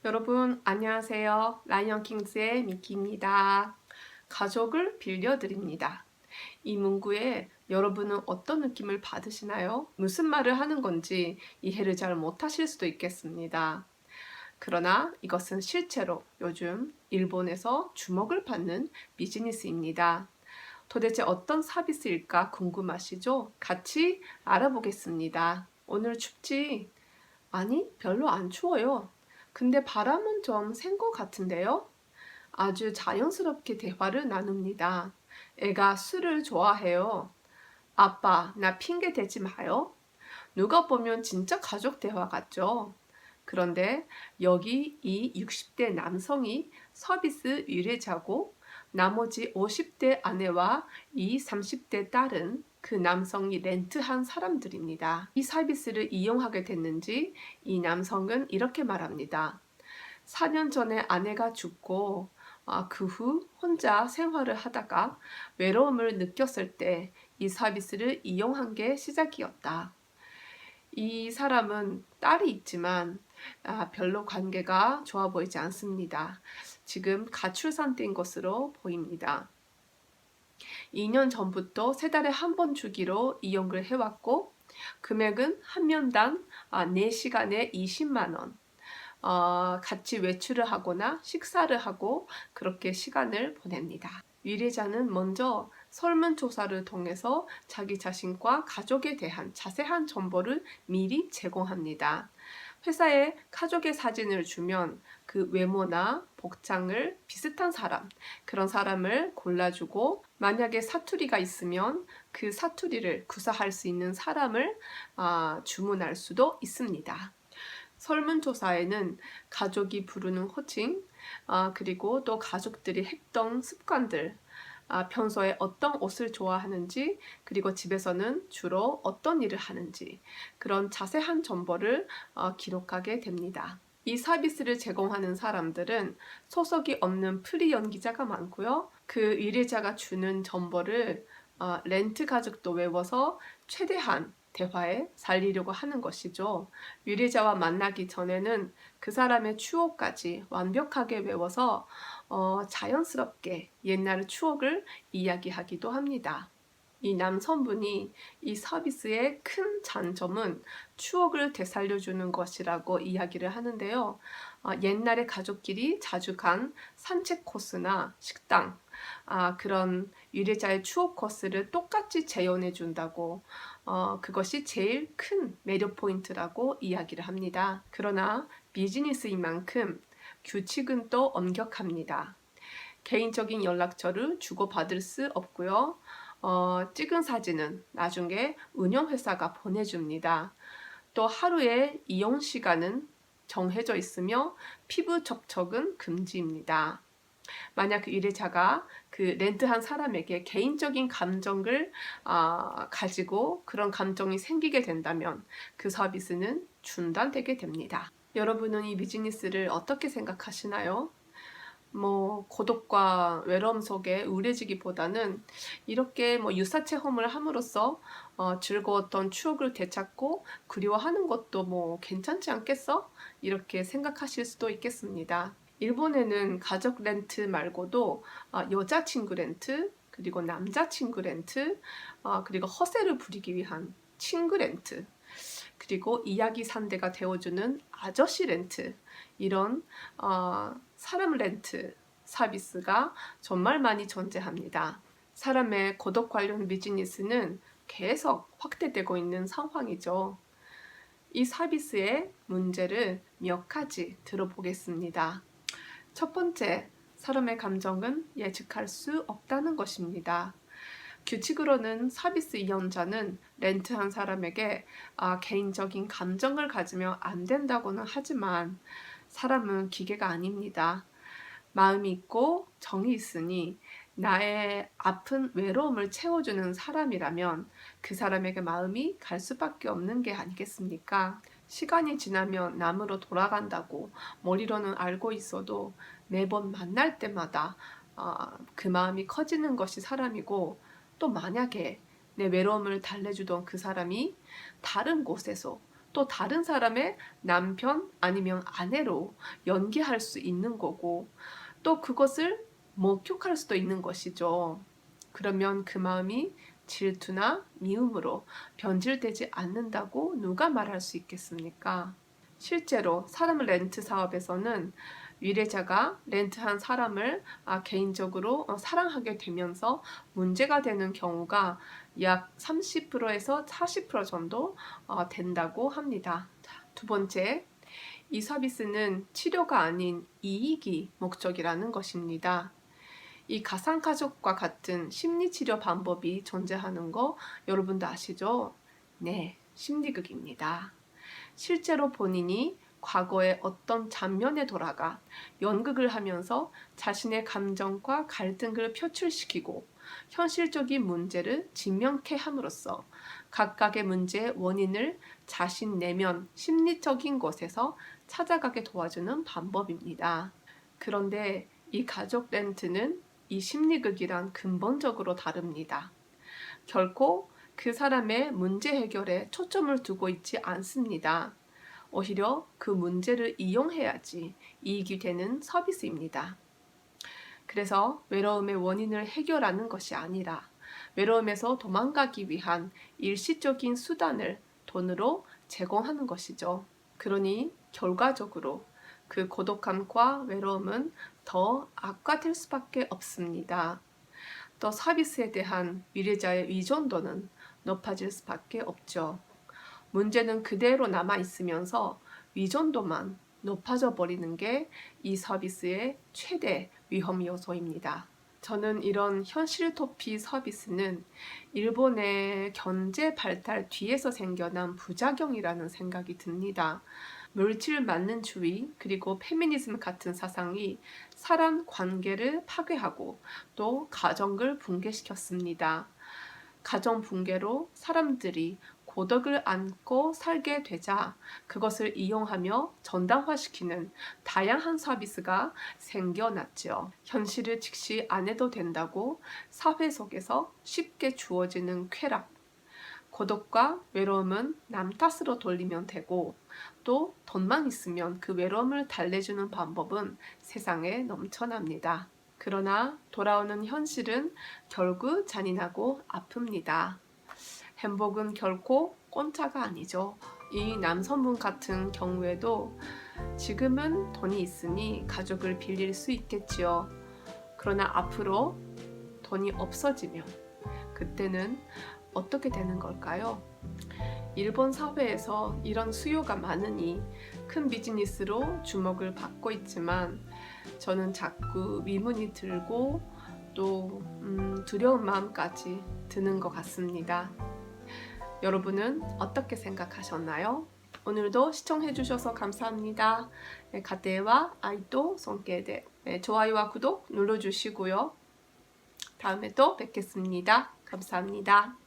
여러분 안녕하세요. 라이언킹스의 미키입니다. 가족을 빌려드립니다. 이 문구에 여러분은 어떤 느낌을 받으시나요? 무슨 말을 하는 건지 이해를 잘 못하실 수도 있겠습니다. 그러나 이것은 실제로 요즘 일본에서 주목을 받는 비즈니스입니다. 도대체 어떤 서비스일까 궁금하시죠? 같이 알아보겠습니다. 오늘 춥지? 아니, 별로 안 추워요. 근데 바람은 좀 센 것 같은데요? 아주 자연스럽게 대화를 나눕니다. 애가 술을 좋아해요. 아빠, 나 핑계 대지 마요. 누가 보면 진짜 가족 대화 같죠? 그런데 여기 이 60대 남성이 서비스 의뢰자고 나머지 50대 아내와 이 30대 딸은 그 남성이 렌트한 사람들입니다. 이 서비스를 이용하게 됐는지 이 남성은 이렇게 말합니다. 4년 전에 아내가 죽고 그 후 혼자 생활을 하다가 외로움을 느꼈을 때 이 서비스를 이용한 게 시작이었다. 이 사람은 딸이 있지만 별로 관계가 좋아 보이지 않습니다. 지금 가출상태인 것으로 보입니다. 2년 전부터 3달에 한 번 주기로 이용을 해왔고 금액은 한 명당 4시간에 20만 원. 같이 외출을 하거나 식사를 하고 그렇게 시간을 보냅니다. 의뢰자는 먼저 설문조사를 통해서 자기 자신과 가족에 대한 자세한 정보를 미리 제공합니다. 회사에 가족의 사진을 주면 그 외모나 복장을 비슷한 사람, 그런 사람을 골라주고 만약에 사투리가 있으면 그 사투리를 구사할 수 있는 사람을 주문할 수도 있습니다. 설문조사에는 가족이 부르는 호칭, 그리고 또 가족들이 했던 습관들, 평소에 어떤 옷을 좋아하는지, 그리고 집에서는 주로 어떤 일을 하는지, 그런 자세한 정보를 기록하게 됩니다. 이 서비스를 제공하는 사람들은 소속이 없는 프리 연기자가 많고요. 그 의뢰자가 주는 정보를 렌트 가족도 외워서 최대한 대화에 살리려고 하는 것이죠. 의뢰자와 만나기 전에는 그 사람의 추억까지 완벽하게 외워서 자연스럽게 옛날 추억을 이야기하기도 합니다. 이 남성분이 이 서비스의 큰 장점은 추억을 되살려주는 것이라고 이야기를 하는데요. 옛날에 가족끼리 자주 간 산책 코스나 식당, 그런 의뢰자의 추억 코스를 똑같이 재현해 준다고 그것이 제일 큰 매력 포인트라고 이야기를 합니다. 그러나 비즈니스인 만큼 규칙은 또 엄격합니다. 개인적인 연락처를 주고받을 수 없고요. 찍은 사진은 나중에 운영회사가 보내줍니다. 또 하루에 이용 시간은 정해져 있으며 피부 접촉은 금지입니다. 만약 그 의뢰자가 그 렌트한 사람에게 개인적인 감정을 가지고 그런 감정이 생기게 된다면 그 서비스는 중단되게 됩니다. 여러분은 이 비즈니스를 어떻게 생각하시나요? 고독과 외로움 속에 우울해지기보다는 이렇게 유사 체험을 함으로써 즐거웠던 추억을 되찾고 그리워하는 것도 괜찮지 않겠어? 이렇게 생각하실 수도 있겠습니다. 일본에는 가족 렌트 말고도 여자친구 렌트, 그리고 남자친구 렌트, 그리고 허세를 부리기 위한 친구 렌트, 그리고 이야기 상대가 되어주는 아저씨 렌트, 이런 사람 렌트 서비스가 정말 많이 존재합니다. 사람의 고독 관련 비즈니스는 계속 확대되고 있는 상황이죠. 이 서비스의 문제를 몇 가지 들어보겠습니다. 첫 번째, 사람의 감정은 예측할 수 없다는 것입니다. 규칙으로는 서비스 이용자는 렌트한 사람에게 개인적인 감정을 가지면 안 된다고는 하지만 사람은 기계가 아닙니다. 마음이 있고 정이 있으니 나의 아픈 외로움을 채워주는 사람이라면 그 사람에게 마음이 갈 수밖에 없는 게 아니겠습니까? 시간이 지나면 남으로 돌아간다고 머리로는 알고 있어도 매번 만날 때마다 그 마음이 커지는 것이 사람이고, 또 만약에 내 외로움을 달래주던 그 사람이 다른 곳에서 또 다른 사람의 남편 아니면 아내로 연기할 수 있는 거고, 또 그것을 목격할 수도 있는 것이죠. 그러면 그 마음이 질투나 미움으로 변질되지 않는다고 누가 말할 수 있겠습니까? 실제로 사람 렌트 사업에서는 위례자가 렌트한 사람을 개인적으로 사랑하게 되면서 문제가 되는 경우가 약 30%에서 40% 정도 된다고 합니다. 두 번째, 이 서비스는 치료가 아닌 이익이 목적이라는 것입니다. 이 가상가족과 같은 심리치료 방법이 존재하는 거 여러분도 아시죠? 네, 심리극입니다. 실제로 본인이 과거의 어떤 장면에 돌아가 연극을 하면서 자신의 감정과 갈등을 표출시키고 현실적인 문제를 직면케 함으로써 각각의 문제의 원인을 자신 내면 심리적인 곳에서 찾아가게 도와주는 방법입니다. 그런데 이 가족 렌트는 이 심리극이랑 근본적으로 다릅니다. 결코 그 사람의 문제 해결에 초점을 두고 있지 않습니다. 오히려 그 문제를 이용해야지 이익이 되는 서비스입니다. 그래서 외로움의 원인을 해결하는 것이 아니라 외로움에서 도망가기 위한 일시적인 수단을 돈으로 제공하는 것이죠. 그러니 결과적으로 그 고독함과 외로움은 더 악화될 수밖에 없습니다. 또 서비스에 대한 미래자의 의존도는 높아질 수밖에 없죠. 문제는 그대로 남아 있으면서 의존도만 높아져 버리는 게 이 서비스의 최대 위험 요소입니다. 저는 이런 현실 도피 서비스는 일본의 경제 발달 뒤에서 생겨난 부작용이라는 생각이 듭니다. 물질 맞는주의 그리고 페미니즘 같은 사상이 사람 관계를 파괴하고 또 가정을 붕괴시켰습니다. 가정 붕괴로 사람들이 고독을 안고 살게 되자 그것을 이용하며 전당화시키는 다양한 서비스가 생겨났죠. 현실을 직시 안 해도 된다고 사회 속에서 쉽게 주어지는 쾌락, 고독과 외로움은 남 탓으로 돌리면 되고 또 돈만 있으면 그 외로움을 달래주는 방법은 세상에 넘쳐납니다. 그러나 돌아오는 현실은 결국 잔인하고 아픕니다. 행복은 결코 공짜가 아니죠. 이 남성분 같은 경우에도 지금은 돈이 있으니 가족을 빌릴 수 있겠지요. 그러나 앞으로 돈이 없어지면 그때는 어떻게 되는 걸까요? 일본 사회에서 이런 수요가 많으니 큰 비즈니스로 주목을 받고 있지만 저는 자꾸 의문이 들고 또 두려운 마음까지 드는 것 같습니다. 여러분은 어떻게 생각하셨나요? 오늘도 시청해주셔서 감사합니다. 가테와 아이또 손게데 좋아요와 구독 눌러주시고요. 다음에 또 뵙겠습니다. 감사합니다.